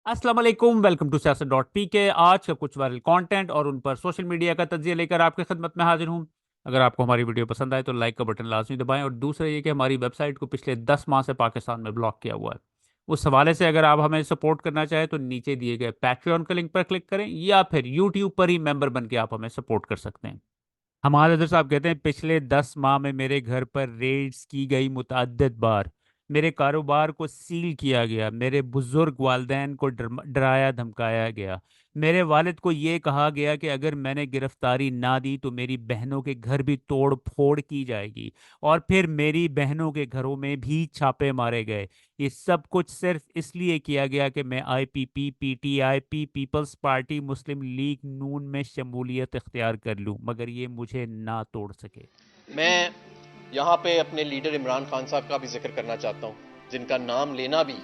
अस्सलाम वालेकुम, welcome to सियासत डॉट पी के। आज का कुछ वायरल कंटेंट और उन पर सोशल मीडिया का तज्जिया लेकर आपकी खिदमत में हाजिर हूँ। अगर आपको हमारी वीडियो पसंद आए तो लाइक का बटन लाजमी दबाएं, और दूसरा ये कि हमारी वेबसाइट को पिछले 10 माह से पाकिस्तान में ब्लॉक किया हुआ है। उस हवाले से अगर आप हमें सपोर्ट करना चाहें तो नीचे दिए गए पैट्रियन के लिंक पर क्लिक करें, या फिर यूट्यूब पर ही मेंबर बन के आप हमें सपोर्ट कर सकते हैं। हमारे उधर साहब कहते हैं पिछले 10 माह में मेरे घर पर रेड्स की गई मुतअद्दिद बार। मेरे कारोबार को सील किया गया, मेरे बुजुर्ग वालदैन को डराया धमकाया गया। मेरे वालिद को ये कहा गया कि अगर मैंने गिरफ्तारी ना दी तो मेरी बहनों के घर भी तोड़ फोड़ की जाएगी, और फिर मेरी बहनों के घरों में भी छापे मारे गए। ये सब कुछ सिर्फ इसलिए किया गया कि मैं आईपीपी, पीटीआईपी, पीपल्स पार्टी, मुस्लिम लीग नून में शमूलियत इख्तियार कर लूं, मगर ये मुझे ना तोड़ सके। मैं यहाँ पे अपने लीडर इमरान खान साहब का भी जिक्र करना चाहता हूँ, जिनका नाम लेना भी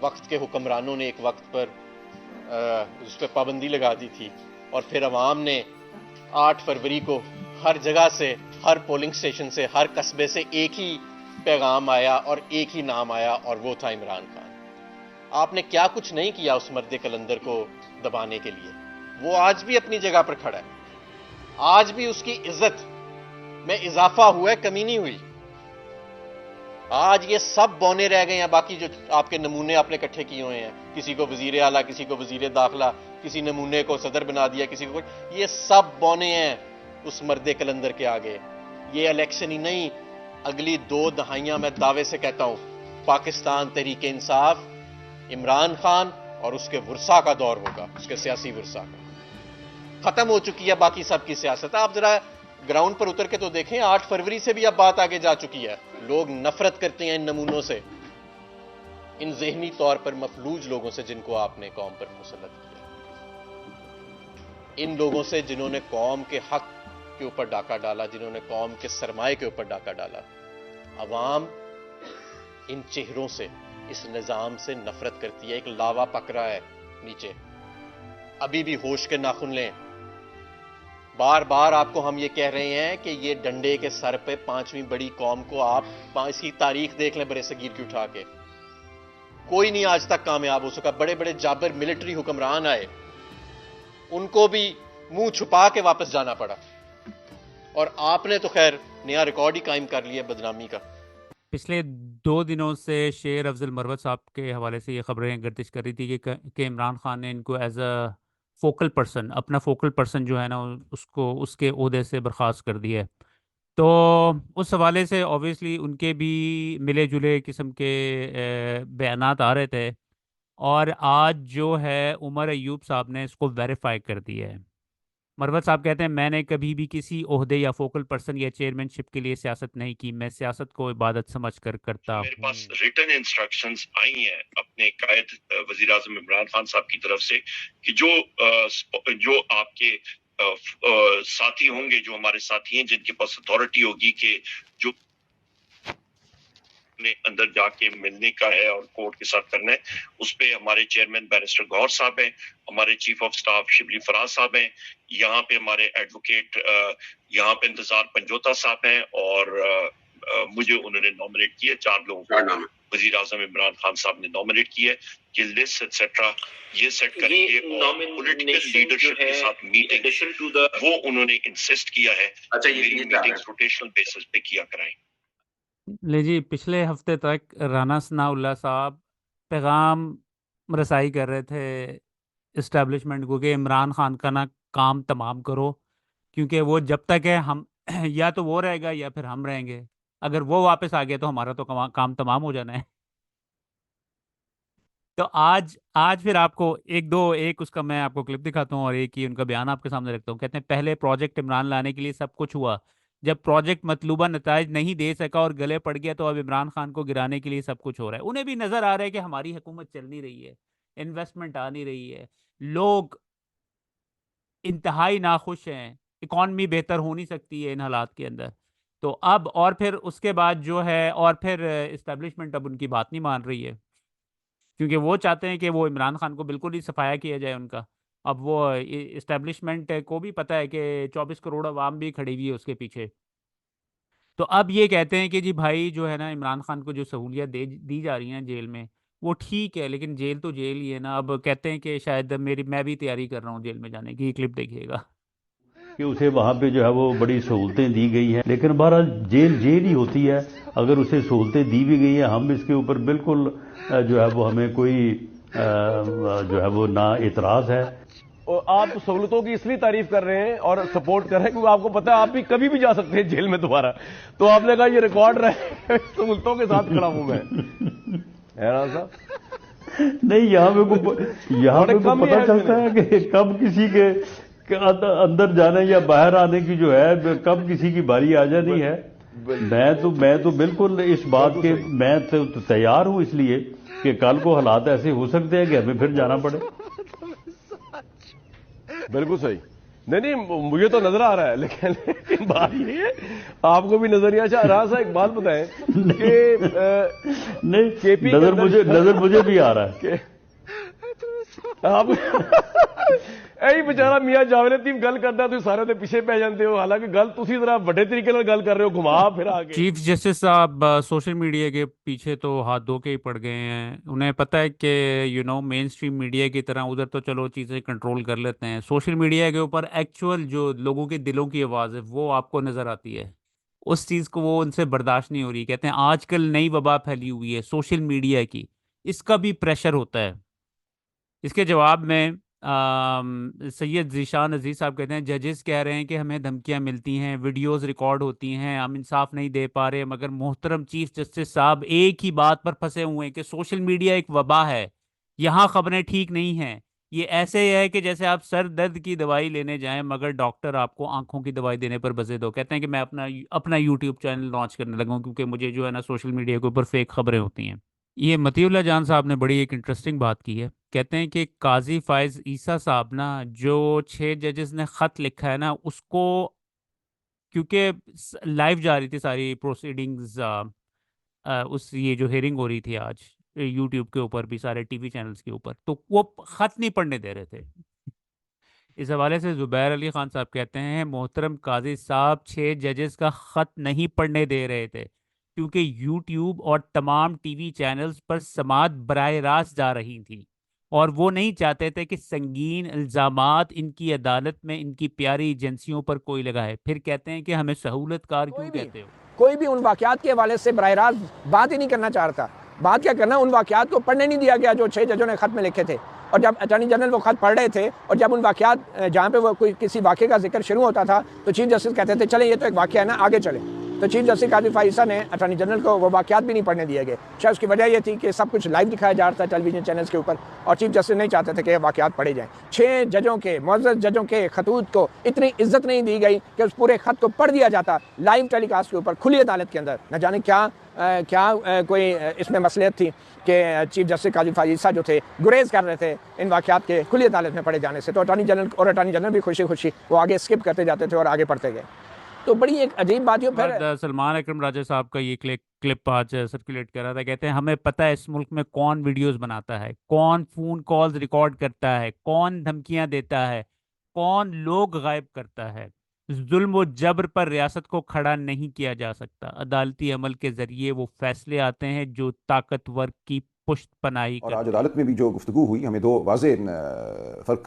वक्त के हुक्मरानों ने एक वक्त पर उस पर पाबंदी लगा दी थी, और फिर अवाम ने 8 फरवरी को हर जगह से, हर पोलिंग स्टेशन से, हर कस्बे से एक ही पैगाम आया और एक ही नाम आया, और वो था इमरान खान। आपने क्या कुछ नहीं किया उस मर्द कलंदर को दबाने के लिए। वो आज भी अपनी जगह पर खड़ा है, आज भी उसकी इज्जत में इजाफा हुआ है, कमी नहीं हुई। आज ये सब बौने रह गए हैं, बाकी जो आपके नमूने आपने इकट्ठे किए हुए हैं, किसी को वजीर आला, किसी को वजीर दाखिला, किसी नमूने को सदर बना दिया, किसी को, ये सब बौने हैं उस मर्द कलंदर के आगे। ये इलेक्शन ही नहीं, अगली 2 दहाइयां मैं दावे से कहता हूं, पाकिस्तान तहरीक इंसाफ, इमरान खान और उसके वर्सा का दौर होगा, उसके सियासी वर्सा का। खत्म हो चुकी है बाकी सबकी सियासत। आप जरा ग्राउंड पर उतर के तो देखें, 8 फरवरी से भी अब बात आगे जा चुकी है। लोग नफरत करते हैं इन नमूनों से, इन ज़हनी तौर पर मफलूज लोगों से जिनको आपने कौम पर मुसल्लत किया, इन लोगों से जिन्होंने कौम के हक के ऊपर डाका डाला, जिन्होंने कौम के सरमाए के ऊपर डाका डाला। अवाम इन चेहरों से, इस निजाम से नफरत करती है। एक लावा पक रहा है नीचे, अभी भी होश के नाखून लें। बार बार आपको हम ये कह रहे हैं कि ये डंडे के सर पे 5वीं बड़ी कौम को आप इसकी तारीख देख लें बरे सगीर की उठा के, कोई नहीं आज तक कामयाब हो सका। बड़े बड़े जाबिर मिलिट्री हुक्मरान आए, उनको भी मुंह छुपा के वापस जाना पड़ा, और आपने तो खैर नया रिकॉर्ड ही कायम कर लिया बदनामी का। पिछले 2 दिनों से शेर अफजल मरवत साहब के हवाले से ये खबरें गर्दिश कर रही थी कि इमरान खान ने इनको एज अ फोकल पर्सन, अपना फोकल पर्सन जो है ना, उसको उसके ओहदे से बर्खास्त कर दिया है। तो उस हवाले से ऑब्वियसली उनके भी मिले जुले किस्म के बयानात आ रहे थे, और आज जो है उमर अयूब साहब ने इसको वेरीफाई कर दिया है। मरवत साहब कहते हैं मैंने कभी भी किसी ओहदे या फोकल पर्सन या चेयरमैनशिप के लिए सियासत नहीं की, मैं सियासत को इबादत समझ कर करता मेरे हूँ। पास रिटन इंस्ट्रक्शंस आई हैं अपने कायद वजीर आजम इमरान खान साहब की तरफ से कि जो आपके साथी होंगे, जो हमारे साथी हैं, जिनके पास अथॉरिटी होगी कि जो ने अंदर जाके मिलने का है और कोर्ट के साथ करना है, उस पे हमारे चेयरमैन बैरिस्टर गौहर साहब हैं, हमारे chief of staff Shibli Faraz साहब हैं, यहाँ पे हमारे एडवोकेट यहाँ पे इंतजार पंजोता साहब हैं, और मुझे उन्होंने नॉमिनेट किया। 4 लोगों को वजीर आजम इमरान खान साहब ने नॉमिनेट किया कि लिस्ट एक्सेट्रा ये सेट करेंगे, और पॉलिटिकल लीडरशिप के साथ मीटिंग वो उन्होंने इंसिस्ट किया है। अच्छा, ये मीटिंग्स रोटेशनल बेसिस पे किया कराएं। ले जी, पिछले हफ्ते तक राना सनाउल्लाह साहब पैगाम रसाई कर रहे थे इस्टेब्लिशमेंट को कि इमरान खान का ना काम तमाम करो, क्योंकि वो जब तक है हम या तो वो रहेगा या फिर हम रहेंगे। अगर वो वापस आ गया तो हमारा तो काम तमाम हो जाना है। तो आज आज फिर आपको एक उसका मैं आपको क्लिप दिखाता हूँ, और एक ही उनका बयान आपके सामने रखता हूँ। कहते हैं पहले प्रोजेक्ट इमरान लाने के लिए सब कुछ हुआ, जब प्रोजेक्ट मतलूबा नताइज नहीं दे सका और गले पड़ गया तो अब इमरान खान को गिराने के लिए सब कुछ हो रहा है। उन्हें भी नजर आ रहा है कि हमारी हुकूमत चल नहीं रही है, इन्वेस्टमेंट आ नहीं रही है, लोग इंतहाई नाखुश हैं, इकॉनमी बेहतर हो नहीं सकती है इन हालात के अंदर। तो अब और फिर उसके बाद जो है, और फिर इस्टेब्लिशमेंट अब उनकी बात नहीं मान रही है, क्योंकि वो चाहते हैं कि वो इमरान खान को बिल्कुल ही सफाया किया जाए उनका। अब वो इस्टेब्लिशमेंट को भी पता है कि 24 करोड़ आवाम भी खड़ी हुई है उसके पीछे। तो अब ये कहते हैं कि जी भाई जो है ना, इमरान खान को जो सहूलियत दे दी जा रही हैं जेल में, वो ठीक है, लेकिन जेल तो जेल ही है ना। अब कहते हैं कि शायद मैं भी तैयारी कर रहा हूँ जेल में जाने की, ये क्लिप देखिएगा। कि उसे वहाँ पे जो है वो बड़ी सहूलतें दी गई हैं, लेकिन बहरहाल जेल जेल ही होती है। अगर उसे सहूलतें दी भी गई हैं, हम इसके ऊपर बिल्कुल जो है वो हमें कोई जो है वो ना एतराज़ है। और आप सहूलतों की इसलिए तारीफ कर रहे हैं और सपोर्ट कर रहे हैं क्योंकि आपको पता है आप भी कभी भी जा सकते हैं जेल में दोबारा। तो आपने कहा ये रिकॉर्ड रहे, सहूलतों के साथ खड़ा हूं मैं, है ना साहब? नहीं, यहाँ पे को पता चलता है कि कब किसी के अंदर जाने या बाहर आने की जो है, कब किसी की बारी आ जानी है। मैं तो बिल्कुल इस बात के मैं तो तैयार हूं, इसलिए कि कल को हालात ऐसे हो सकते हैं कि हमें फिर जाना पड़े। बिल्कुल सही। नहीं मुझे तो नजर आ रहा है, लेकिन बात ये है आपको भी नजरिया अच्छा रहा सा। एक बात बताएं कि नहीं, नजर मुझे भी आ रहा है आप यही बेचारा मियां जावेद टीम गल करता तो सारे दे पीछे पै जाते हो, हालांकि गल तुसी जरा बड़े तरीके नाल गल कर रहे हो, घुमा फिर आके। चीफ जस्टिस साहब सोशल मीडिया के पीछे तो हाथ धो के ही पड़ गए हैं। उन्हें पता है कि मेन स्ट्रीम मीडिया की तरह उधर तो चलो चीज़ें कंट्रोल कर लेते हैं, सोशल मीडिया के ऊपर एक्चुअल जो लोगों के दिलों की आवाज़ है वो आपको नज़र आती है। उस चीज़ को वो उनसे बर्दाश्त नहीं हो रही। कहते हैं आजकल नई वबा फैली हुई है सोशल मीडिया की, इसका भी प्रेशर होता है। इसके जवाब में सैयद जीशान अजीज साहब कहते हैं जजेस कह रहे हैं कि हमें धमकियां मिलती हैं, वीडियोस रिकॉर्ड होती हैं, हम इंसाफ नहीं दे पा रहे। मगर मोहतरम चीफ जस्टिस साहब एक ही बात पर फंसे हुए हैं कि सोशल मीडिया एक वबा है, यहाँ खबरें ठीक नहीं हैं। ये ऐसे है कि जैसे आप सर दर्द की दवाई लेने जाएं मगर डॉक्टर आपको आंखों की दवाई देने पर बजे दो। कहते हैं कि मैं अपना यूट्यूब चैनल लॉन्च करने लगा हूं क्योंकि मुझे जो है ना सोशल मीडिया के ऊपर फेक खबरें होती हैं। ये मतीउल्लाह जान साहब ने बड़ी एक इंटरेस्टिंग बात की है। कहते हैं कि काजी फायज ईसा साहब ना, जो 6 जजेस ने ख़त लिखा है ना उसको, क्योंकि लाइव जा रही थी सारी प्रोसीडिंग्स, उस ये जो हेयरिंग हो रही थी आज यूट्यूब के ऊपर भी सारे टीवी चैनल्स के ऊपर, तो वो ख़त नहीं पढ़ने दे रहे थे। इस हवाले से जुबैर अली खान साहब कहते हैं मोहतरम काजी साहब 6 जजेस का ख़त नहीं पढ़ने दे रहे थे क्योंकि यूट्यूब और तमाम टीवी चैनल्स पर समाअत बराह रास्त जा रही थी और वो नहीं चाहते थे कि संगीन इल्ज़ामात इनकी अदालत में इनकी प्यारी एजेंसियों पर कोई लगाए। फिर कहते हैं कि हमें सहूलतकार क्यों कहते हो। कोई भी उन वाक़यात के हवाले से बराह रास्त बात ही नहीं करना चाहता। बात क्या करना, उन वाक़यात को पढ़ने नहीं दिया गया जो 6 जजों ने ख़त में लिखे थे। और जब अटॉर्नी जनरल वो ख़त पढ़ रहे थे और जब उन वाक़यात जहाँ पे वो कोई किसी वाक़े का जिक्र शुरू होता था तो चीफ जस्टिस कहते थे चलें ये तो एक वाक़या है ना, आगे चलें। तो चीफ जस्टिस काजी फाइसा ने अटॉर्नी जनरल को वो वाक़यात भी नहीं पढ़ने दिए गए। शायद उसकी वजह ये थी कि सब कुछ लाइव दिखाया जा रहा था टेलीविजन चैनल्स के ऊपर और चीफ जस्टिस नहीं चाहते थे कि वाक़यात पढ़े जाएँ। 6 जजों के मुअज़्ज़ज़ जजों के खतूत को इतनी इज्जत नहीं दी गई कि उस पूरे ख़त को पढ़ दिया जाता लाइव टेलीकास्ट के ऊपर खुली अदालत के अंदर। न जाने क्या कोई इसमें मसलियत थी कि चीफ जस्टिस काजी फाइसा जो थे गुरेज कर रहे थे इन वाक़यात के खुली अदालत में पढ़े जाने से। तो अटॉर्नी जनरल भी खुशी खुशी वो आगे स्किप करते जाते थे और आगे पढ़ते गए। तो बड़ी एक अजीब बात है। फिर सलमान अकरम राजा साहब का ये क्लिप आज सर्कुलेट कर रहा था। कहते हैं हमें पता है इस मुल्क में कौन वीडियोस बनाता है, कौन फोन कॉल्स रिकॉर्ड करता है, कौन धमकियां देता है, कौन लोग गायब करता है। जुल्म व जबर पर रियासत को खड़ा नहीं किया जा सकता। अदालती अमल के जरिए वो फैसले आते हैं जो ताकतवर की पुष्ट पनाही और आज अदालत में भी जो गुफ्तगू हुई हमें दो वाज़े फ़र्क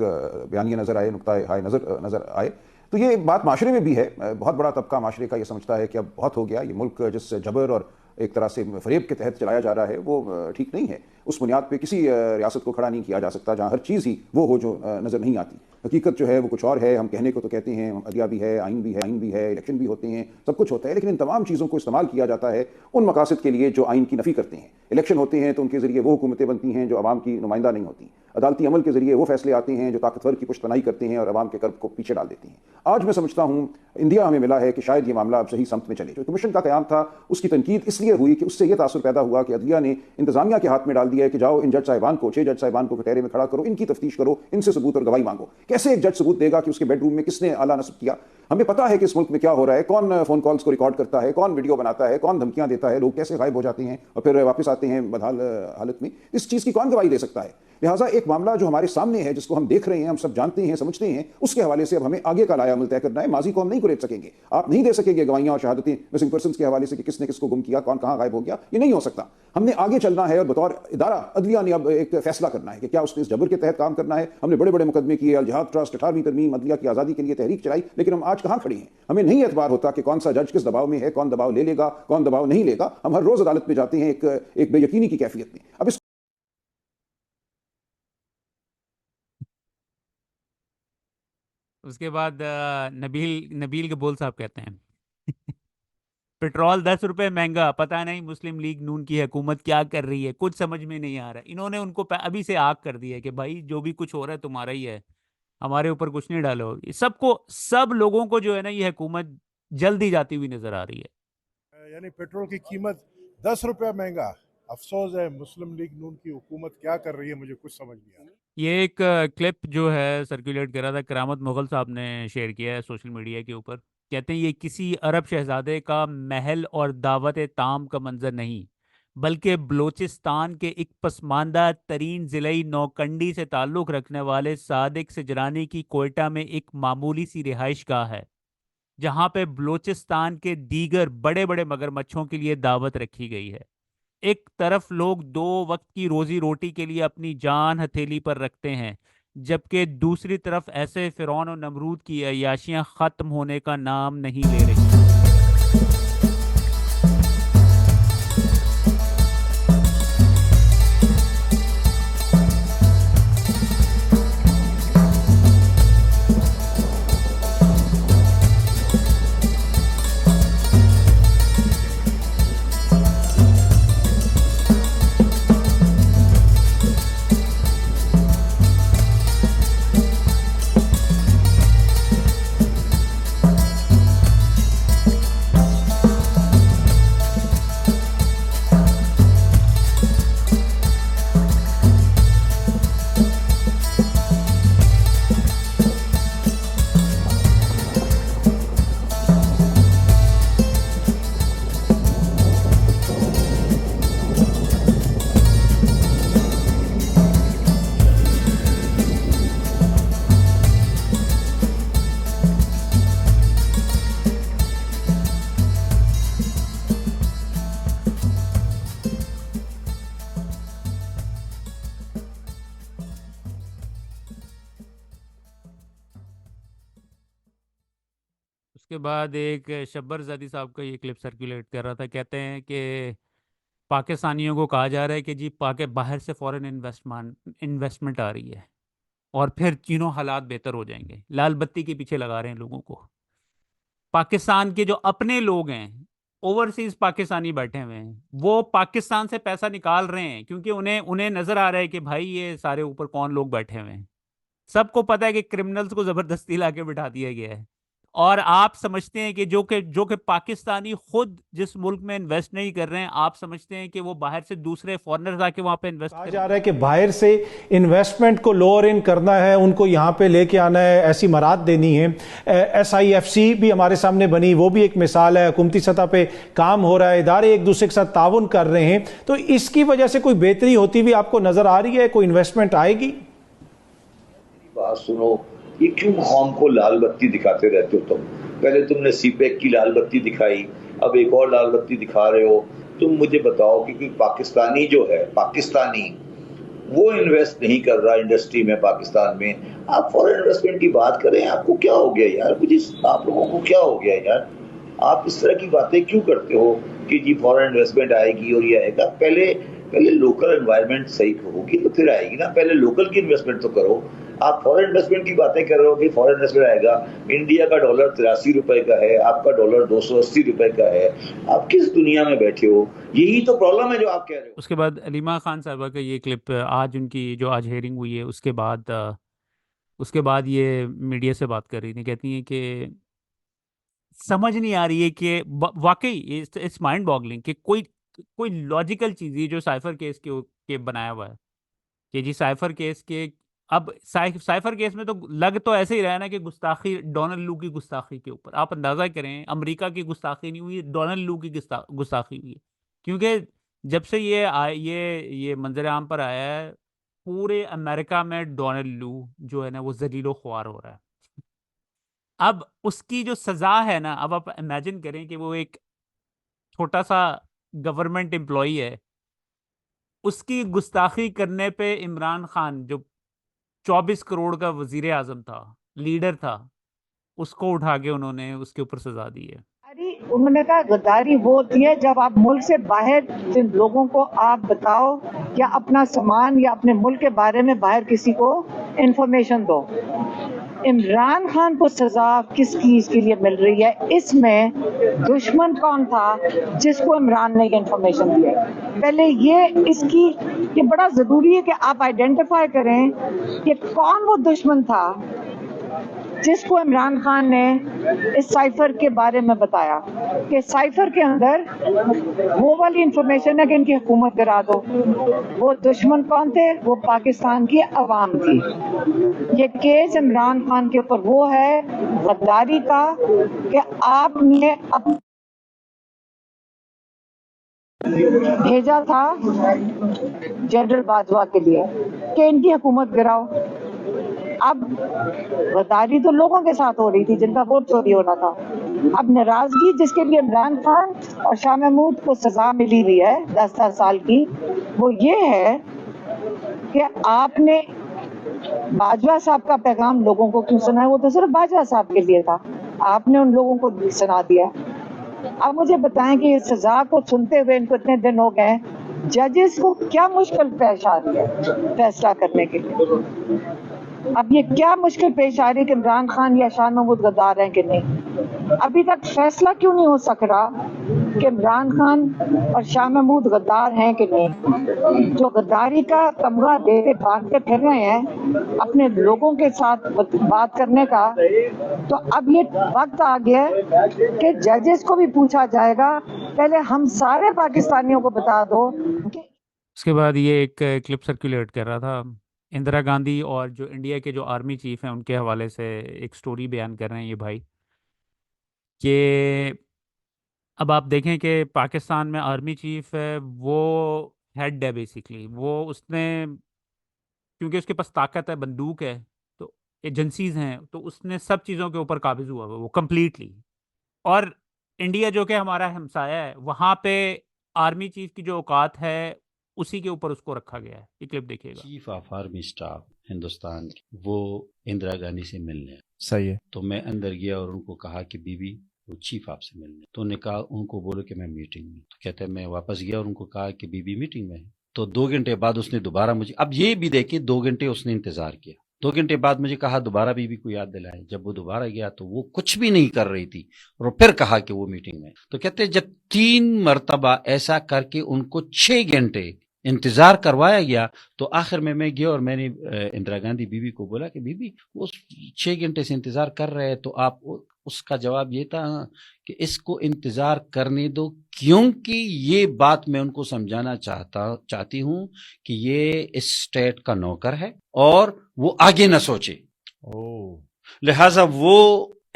बयानिए नज़र आए, नुक्ता हाय नज़र आए। तो ये बात माशरे में भी है, बहुत बड़ा तबका माशरे का ये समझता है कि अब बहुत हो गया, ये मुल्क जिस जबर और एक तरह से फरेब के तहत चलाया जा रहा है वो ठीक नहीं है। उस बुनियाद पे किसी रियासत को खड़ा नहीं किया जा सकता जहाँ हर चीज़ ही वो हो जो नज़र नहीं आती। हकीकत जो है वो कुछ और है। हम कहने को तो कहते हैं अदलिया भी है, आइन भी है, इलेक्शन भी होते हैं, सब कुछ होता है, लेकिन इन तमाम चीज़ों को इस्तेमाल किया जाता है उन मकासद के लिए जो आइन की नफ़ी करते हैं। इलेक्शन होते हैं तो उनके ज़रिए वो हुकूमतें बनती हैं जो आवाम की नुमाइंदा नहीं होती। अदालती अमल के जरिए वो फैसले आते हैं जो ताकतवर की पुष्टपनाही करते हैं और आवाम के कर्ब को पीछे डाल देती हैं। आज मैं समझता हूँ इंडिया हमें मिला है कि शायद ये मामला अब सही समत में चले। जो कमीशन का क़याम था उसकी तनकीद इसलिए हुई कि उससे यह तासुर पैदा हुआ कि अदलिया ने इंतजामिया के हाथ में डाल दिया है कि जाओ इन जज साहिबान को, 6 जज साहिबान को कटहरे में खड़ा करो, इनकी तफ्तीश करो, इनसे सबूत और गवाही मांगो। कैसे एक जज सबूत देगा कि उसके बेडरूम में किसने आला नस्ब किया? हमें पता है कि इस मुल्क में क्या हो रहा है, कौन फोन कॉल्स को रिकॉर्ड करता है, कौन वीडियो बनाता है, कौन धमकियां देता है, लोग कैसे गायब हो जाते हैं और फिर वापस आते हैं बदहाल हालत में। इस चीज़ की कौन गवाही दे सकता है? लिहाजा एक मामला जो हमारे सामने है, जिसको हम देख रहे हैं, हम सब जानते हैं, समझते हैं, उसके हवाले से अब हमें आगे का लाया अमल तय करना है। माजी को हम नहीं कुरेद सकेंगे। आप नहीं दे सकेंगे गवाहियां और शहादतें मिसिंग पर्सन्स के हवाले से कि किसने किसको गुम किया, कौन कहां गायब हो गया। ये नहीं हो सकता। हमने आगे चलना है और बतौर इदारा अदलिया ने अब एक फैसला करना है कि क्या उसने इस जबर के तहत काम करना है। हमने बड़े बड़े मुकदमे किए, अल जिहाद ट्रस्ट, 18वीं तरमीम, अदलिया की आज़ादी के लिए तहरीक चलाई, लेकिन हम आज कहां खड़े हैं? हमें नहीं एतबार होता कि कौन सा जज किस दबाव में है, कौन दबाव ले लेगा, कौन दबाव नहीं लेगा। हम हर रोज अदालत में जाते हैं एक बेयकीनी की कैफियत में। अब इस उसके बाद नबील नबील के बोल साहब कहते हैं पेट्रोल 10 रुपए महंगा, पता नहीं मुस्लिम लीग नून की हुकूमत क्या कर रही है, कुछ समझ में नहीं आ रहा है। इन्होंने उनको अभी से आग कर दिया है कि भाई जो भी कुछ हो रहा है तुम्हारा ही है, हमारे ऊपर कुछ नहीं डालो। ये सबको, सब लोगों को जो है ना, ये हुकूमत जल्दी जाती हुई नजर आ रही है। यानी पेट्रोल की कीमत 10 रुपया महंगा। अफसोस है मुस्लिम लीग नून की हुकूमत क्या कर रही है, मुझे कुछ समझ नहीं आ रहा। ये एक क्लिप जो है सर्कुलेट कर रहा था, करामत मुगल साहब ने शेयर किया है सोशल मीडिया के ऊपर। कहते हैं ये किसी अरब शहजादे का महल और दावत ताम का मंजर नहीं, बल्कि बलूचिस्तान के एक पसमानदा तरीन ज़िले नौकंडी से ताल्लुक़ रखने वाले सादिक सजरानी की कोयटा में एक मामूली सी रिहाइश गाह है, जहाँ पे बलूचिस्तान के दीगर बड़े बड़े मगरमच्छों के लिए दावत रखी गई है। एक तरफ लोग 2 वक्त की रोजी रोटी के लिए अपनी जान हथेली पर रखते हैं, जबकि दूसरी तरफ ऐसे फिरौन और नमरूद की अय्याशियां खत्म होने का नाम नहीं ले रही। उसके बाद एक शब्बर ज़ादी साहब का ये क्लिप सर्कुलेट कर रहा था। कहते हैं कि पाकिस्तानियों को कहा जा रहा है कि जी बाहर से फॉरेन इन्वेस्टमेंट आ रही है और फिर तीनों हालात बेहतर हो जाएंगे। लाल बत्ती के पीछे लगा रहे हैं लोगों को। पाकिस्तान के जो अपने लोग हैं, ओवरसीज पाकिस्तानी बैठे हुए हैं, वो पाकिस्तान से पैसा निकाल रहे हैं, क्योंकि उन्हें उन्हें नजर आ रहा है कि भाई ये सारे ऊपर कौन लोग बैठे हुए हैं। सबको पता है कि क्रिमिनल्स को जबरदस्ती लाके बिठा दिया गया है। और आप समझते हैं कि जो कि पाकिस्तानी खुद जिस मुल्क में इन्वेस्ट नहीं कर रहे हैं, आप समझते हैं कि वो बाहर से दूसरे फॉरेनर्स आके वहां पे इन्वेस्ट कहा जा रहा है कि बाहर से इन्वेस्टमेंट को लोअर इन करना है, उनको यहाँ पे लेके आना है, ऐसी मराद देनी है। SIFC भी हमारे सामने बनी, वो भी एक मिसाल है। हुकूमती सतह पे काम हो रहा है, इदारे एक दूसरे के साथ ताउन कर रहे हैं। तो इसकी वजह से कोई बेहतरी होती हुई आपको नजर आ रही है? कोई इन्वेस्टमेंट आएगी? बात सुनो, ये क्यों कौम को लाल बत्ती दिखाते रहते हो तुम? पहले तुमने CPEC की लाल बत्ती दिखाई, अब एक और लाल बत्ती दिखा रहे हो। तुम मुझे बताओ कि पाकिस्तानी जो है, पाकिस्तानी वो इन्वेस्ट नहीं कर रहा इंडस्ट्री में, पाकिस्तान में। आप फॉरेन इन्वेस्टमेंट की बात करें, आपको क्या हो गया यार? मुझे, आप लोगों को क्या हो गया यार? आप इस तरह की बातें क्यों करते हो कि जी फॉरेन इन्वेस्टमेंट आएगी और ये आएगा? पहले लोकल एनवायरनमेंट सही होगी तो फिर आएगी ना। पहले लोकल की इन्वेस्टमेंट तो करो। आप फॉरेन इन्वेस्टमेंट की बातें कर रहे हो कि फॉरेन इन्वेस्टमेंट आएगा। इंडिया का डॉलर 83 रुपए का है, आपका डॉलर 280 रुपए का है। आप किस दुनिया में बैठे हो? यही तो प्रॉब्लम है जो आप कह रहे हो। उसके बाद अलीमा खान साहबा का ये क्लिप, आज उनकी जो आज हेयरिंग हुई है उसके बाद ये मीडिया से बात कर रही थी। कहती हैं कि समझ नहीं आ रही है कि वाकई इट्स माइंड बॉगलिंग कि कोई लॉजिकल चीज़ है जो साइफर केस के बनाया हुआ है कि जी साइफर केस के, अब साइफर केस में तो लग तो ऐसे ही रहा है ना कि गुस्ताखी, डोनाल्ड लू की गुस्ताखी के ऊपर आप अंदाज़ा करें, अमेरिका की गुस्ताखी नहीं हुई, डोनाल्ड लू की गुस्ताखी हुई है। क्योंकि जब से ये मंजर आम पर आया है, पूरे अमेरिका में डोनाल्ड लू जो है ना वो जलीलो ख्वार हो रहा है। अब उसकी जो सजा है ना, अब आप इमेजिन करें कि वो एक छोटा सा गवर्नमेंट एम्प्लॉई है, उसकी गुस्ताखी करने पे इमरान खान जो 24 करोड़ का वजीर आजम था, लीडर था, उसको उठा के उन्होंने उसके ऊपर सजा दी है। उन्होंने कहा गद्दारी वो होती है जब आप मुल्क से बाहर जिन लोगों को आप बताओ या अपना सामान या अपने मुल्क के बारे में बाहर किसी को इंफॉर्मेशन दो। इमरान खान को सजा किस चीज के लिए मिल रही है? इसमें दुश्मन कौन था जिसको इमरान ने इंफॉर्मेशन दी है? पहले ये बड़ा जरूरी है कि आप आइडेंटिफाई करें कि कौन वो दुश्मन था जिसको इमरान खान ने इस साइफर के बारे में बताया कि साइफर के अंदर वो वाली इंफॉर्मेशन है कि इनकी हुकूमत गिरा दो। वो दुश्मन कौन थे? वो पाकिस्तान की अवाम थी। ये केस इमरान खान के ऊपर वो है गद्दारी का कि आपने भेजा था जनरल बाजवा के लिए कि इनकी हुकूमत गिराओ। अब गद्दारी तो लोगों के साथ हो रही थी जिनका वोट चोरी होना था। अब नाराजगी जिसके लिए इमरान खान और शाह महमूद को सजा मिली हुई है 10 साल की, वो ये है कि आपने बाजवा साहब का पैगाम लोगों को क्यों सुनाया? वो तो सिर्फ बाजवा साहब के लिए था, आपने उन लोगों को सुना दिया। अब मुझे बताएं कि इस सजा को सुनते हुए इनको इतने दिन हो गए, जजेस को क्या मुश्किल पेश आ रही है फैसला करने के लिए? अब ये क्या मुश्किल पेश आ रही है कि इमरान खान या शाह महमूद गद्दार हैं कि नहीं? अभी तक फैसला क्यों नहीं हो सक रहा कि इमरान खान और शाह महमूद गद्दार हैं कि नहीं? जो गद्दारी का तमगा देते बांटते फिर रहे हैं अपने लोगों के साथ बात करने का, तो अब ये वक्त आ गया कि जजेस को भी पूछा जाएगा। पहले हम सारे पाकिस्तानियों को बता दो कि उसके बाद ये एक क्लिप सर्कुलेट कर रहा था, इंदिरा गांधी और जो इंडिया के जो आर्मी चीफ हैं उनके हवाले से एक स्टोरी बयान कर रहे हैं ये भाई, कि अब आप देखें कि पाकिस्तान में आर्मी चीफ है, वो हेड है बेसिकली, वो उसने क्योंकि उसके पास ताकत है, बंदूक है, तो एजेंसीज हैं, तो उसने सब चीज़ों के ऊपर काबिज हुआ हुआ वो कम्प्लीटली। और इंडिया जो कि हमारा हमसाया है, वहाँ पे आर्मी चीफ की जो औकात है उसी के ऊपर उसको रखा गया है। ये क्लिप देखिएगा। Chief of army staff Hindustan की वो इंदिरा गांधी से मिलने सही है, तो मैं अंदर गया और उनको कहा कि बीबी वो चीफ आपसे मिलने, तो उन्होंने कहा, उनको बोलो कि मैं मीटिंग में। तो कहते हैं मैं वापस गया और उनको कहा कि बीबी मीटिंग में है। तो 2 घंटे बाद उसने दोबारा मुझे, अब ये भी देखिए 2 घंटे उसने इंतजार किया, 2 घंटे बाद मुझे कहा दोबारा बीबी को याद दिलाए। जब वो दोबारा गया तो वो कुछ भी नहीं कर रही थी और फिर कहा कि वो मीटिंग में। तो कहते जब 3 मरतबा ऐसा करके उनको 6 घंटे इंतजार करवाया गया, तो आखिर में मैं गया और मैंने इंदिरा गांधी बीबी को बोला कि बीबी वो 6 घंटे से इंतजार कर रहे हैं, तो आप, उसका जवाब ये था कि इसको इंतजार करने दो, क्योंकि ये बात मैं उनको समझाना चाहती हूं कि ये इस स्टेट का नौकर है और वो आगे न सोचे। लिहाजा वो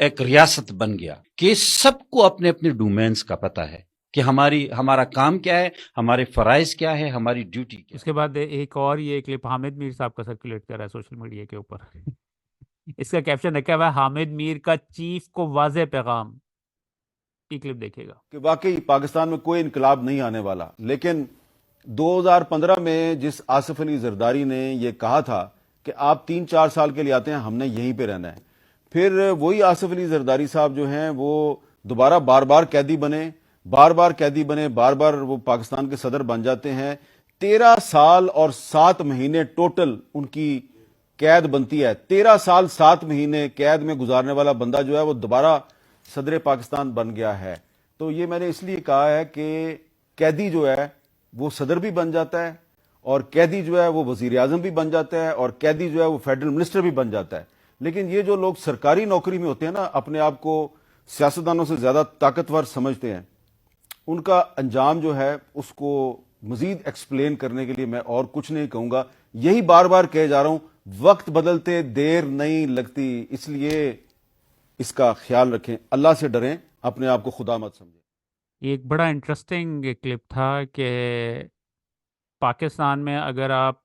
एक रियासत बन गया कि सबको अपने अपने डोमेन्स का पता है कि हमारा काम क्या है, हमारे फराइज क्या है, हमारी ड्यूटी क्या है। उसके बाद एक और ये क्लिप हामिद मीर साहब का सर्कुलेट कर रहा है सोशल मीडिया के ऊपर। इसका कैप्शन रखा हुआ है हामिद मीर का चीफ को वाज़े पैगाम। ये क्लिप देखिएगा। कि वाकई पाकिस्तान में कोई इनकलाब नहीं आने वाला, लेकिन 2015 में जिस आसिफ अली जरदारी ने यह कहा था कि आप 3-4 साल के लिए आते हैं, हमने यहीं पे रहना है, फिर वही आसिफ अली जरदारी साहब जो हैं वो दोबारा बार बार कैदी बने, बार बार वो पाकिस्तान के सदर बन जाते हैं। 13 साल और 7 महीने टोटल उनकी कैद बनती है। 13 साल 7 महीने कैद में गुजारने वाला बंदा जो है वो दोबारा सदर पाकिस्तान बन गया है। तो ये मैंने इसलिए कहा है कि कैदी जो है वो सदर भी बन जाता है, और कैदी जो है वो वजीर आजम भी बन जाता है, और कैदी जो है वो फेडरल मिनिस्टर भी बन जाता है। लेकिन ये जो लोग सरकारी नौकरी में होते हैं ना, अपने आप को सियासतदानों से ज्यादा ताकतवर समझते हैं, उनका अंजाम जो है उसको मजीद एक्सप्लेन करने के लिए मैं और कुछ नहीं कहूंगा। यही बार बार कहे जा रहा हूं, वक्त बदलते देर नहीं लगती, इसलिए इसका ख्याल रखें, अल्लाह से डरें, अपने आप को खुदा मत समझें। एक बड़ा इंटरेस्टिंग क्लिप था कि पाकिस्तान में अगर आप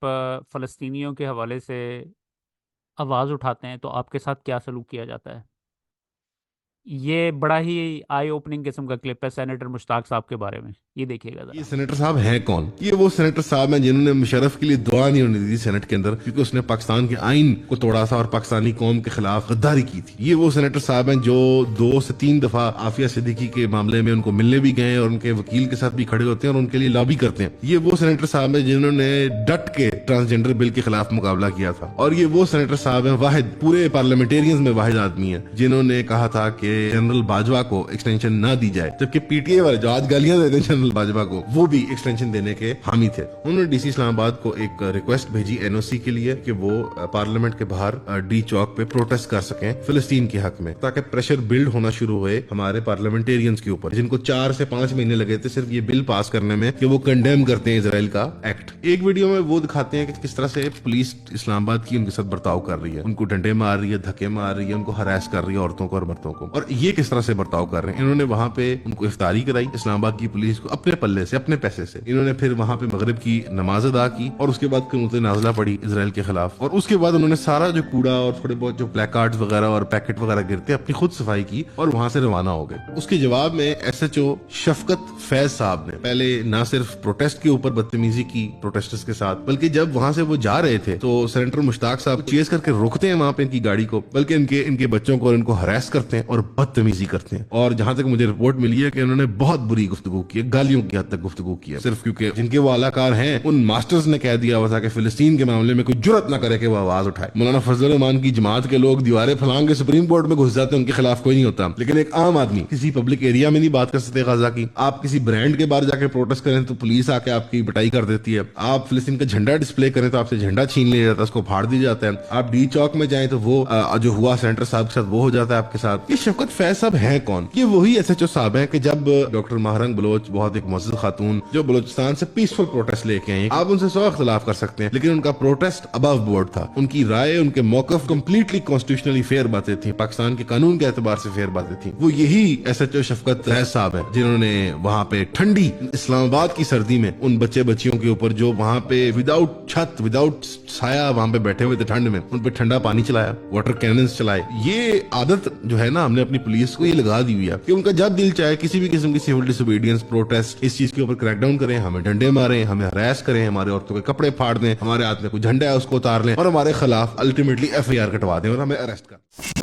फ़लस्तीनियों के हवाले से आवाज़ उठाते हैं तो आपके साथ क्या सलूक किया जाता है? ये बड़ा ही आई ओपनिंग किस्म का क्लिप है सेनेटर मुश्ताक साहब के बारे में, ये देखिएगा ये सेनेटर साहब हैं कौन? ये वो सेनेटर साहब हैं जिन्होंने मुशर्रफ के लिए दुआ नहीं होने दी सेनेट के अंदर, क्योंकि उसने पाकिस्तान के आइन को तोड़ा था और पाकिस्तानी कौम के खिलाफ गद्दारी की थी। ये वो सेनेटर साहब हैं जो 2 से 3 दफा आफिया सिद्दीकी के मामले में उनको मिलने भी गए और उनके वकील के साथ भी खड़े होते हैं और उनके लिए लॉबी करते हैं। ये वो सेनेटर साहब हैं जिन्होंने डट के ट्रांसजेंडर बिल के खिलाफ मुकाबला किया था। और ये वो सेनेटर साहब हैं, वाहिद पूरे पार्लियामेंटेरियंस में वाहिद आदमी है जिन्होंने कहा था कि जनरल बाजवा को एक्सटेंशन ना दी जाए, जबकि पीटीए वाले जो आज गालियां देते हैं जनरल बाजवा को, वो भी एक्सटेंशन देने के हामी थे। उन्होंने डीसी इस्लामाबाद को एक रिक्वेस्ट भेजी एनओसी के लिए कि वो पार्लियामेंट के बाहर डी चौक पे प्रोटेस्ट कर सकें फिलिस्तीन के हक में, ताकि प्रेशर बिल्ड होना शुरू हुए हमारे पार्लियामेंटेरियंस के ऊपर, जिनको 4 से 5 महीने लगे थे सिर्फ ये बिल पास करने में कि वो कंडेम करते हैं इजराइल का एक्ट। एक वीडियो में वो दिखाते हैं कि किस तरह से पुलिस इस्लामाबाद की उनके साथ बर्ताव कर रही है, उनको डंडे मार रही है, धक्के मार रही है, उनको हरास कर रही है, औरतों को और मर्दों को, और ये किस तरह से बर्ताव कर रहे हैं। इन्होंने वहां पे उनको इफ्तारी कराई इस्लामाबाद की पुलिस को अपने पल्ले से, अपने पैसे से। इन्होंने फिर वहां पे मगरिब की नमाज अदा की और उसके बाद कुनूत नाज़िला पड़ी इजराइल के खिलाफ, और उसके बाद उन्होंने सारा जो कूड़ा और थोड़े बहुत जो प्लेकार्ड्स वगैरह और पैकेट वगैरह गिरते अपनी खुद सफाई की और वहां से रवाना हो गए। उसके जवाब में एसएचओ शफकत फैज साहब ने पहले न सिर्फ प्रोटेस्ट के ऊपर बदतमीजी की प्रोटेस्टर्स के साथ, बल्कि जब वहां से वो जा रहे थे तो सेनेटर मुश्ताक साहब चेस करके रोकते हैं वहां पे इनकी गाड़ी को, बल्कि इनके बच्चों को और इनको हरास करते हैं और बदतमीजी करते हैं। और जहां तक मुझे रिपोर्ट मिली है कि उन्होंने बहुत बुरी गुफ्तगू की है, गालियों की हद तक गुफ्तगू की है, सिर्फ क्योंकि जिनके वो आलाकार हैं उन मास्टर्स ने कह दिया हुआ था कि फिलिस्तीन के मामले में कोई जुर्रत ना करे कि वो आवाज उठाए। मौलाना फजल रहमान की जमात के लोग दीवारें फलांग के सुप्रीम कोर्ट में घुस जाते हैं, उनके खिलाफ कोई नहीं होता, लेकिन एक आम आदमी किसी पब्लिक एरिया में नहीं बात कर सकते गाजा की। आप किसी ब्रांड के बाहर जाके प्रोटेस्ट करें तो पुलिस आके आपकी पिटाई कर देती है। आप फिलिस्तीन का झंडा डिस्प्ले करें तो आपसे झंडा छीन लिया जाता है, उसको फाड़ दिया जाता है। आप डी चौक में जाएं तो वो जो हुआ सेनेटर साहब के साथ वो हो जाता है आपके साथ। ये शफकत फैज साहब है कौन? ये वही एसएचओ साहब हैं कि जब डॉक्टर महारंग बलोच, बहुत एक मुअज़्ज़ज़ खातून जो बलोचिस्तान से पीसफुल प्रोटेस्ट लेके आई, आप उनसे 100 इख्तिलाफ कर सकते हैं, लेकिन उनका प्रोटेस्ट अबव बोर्ड था। उनकी राय, उनके मौक़िफ़ कंप्लीटली कॉन्स्टिट्यूशनली फेयर बातें थी, पाकिस्तान के कानून के एतबार से फेयर बातें थी। वो यही एसएचओ शफकत फैज साहब है जिन्होंने वहां पे ठंडी इस्लामाबाद की सर्दी में उन बच्चे बच्चियों के ऊपर जो वहां पे विदाउट छत, विदाउट साया वहां पे बैठे हुए थे ठंड में, उन पे ठंडा पानी चलाया, वाटर कैनन्स चलाए। ये आदत जो है ना हमने अपनी पुलिस को ये लगा दी हुई है कि उनका जब दिल चाहे किसी भी किस्म की सिविल डिसोबीडियंस, प्रोटेस्ट, इस चीज के ऊपर क्रैकडाउन करें, हमें डंडे मारें, हमें हरास करें, हमारे औरतों के कपड़े फाड़ दें, हमारे हाथ में कोई झंडा है उसको उतार लें और हमारे खिलाफ अल्टीमेटली एफआईआर कटवा दें और हमें अरेस्ट कर।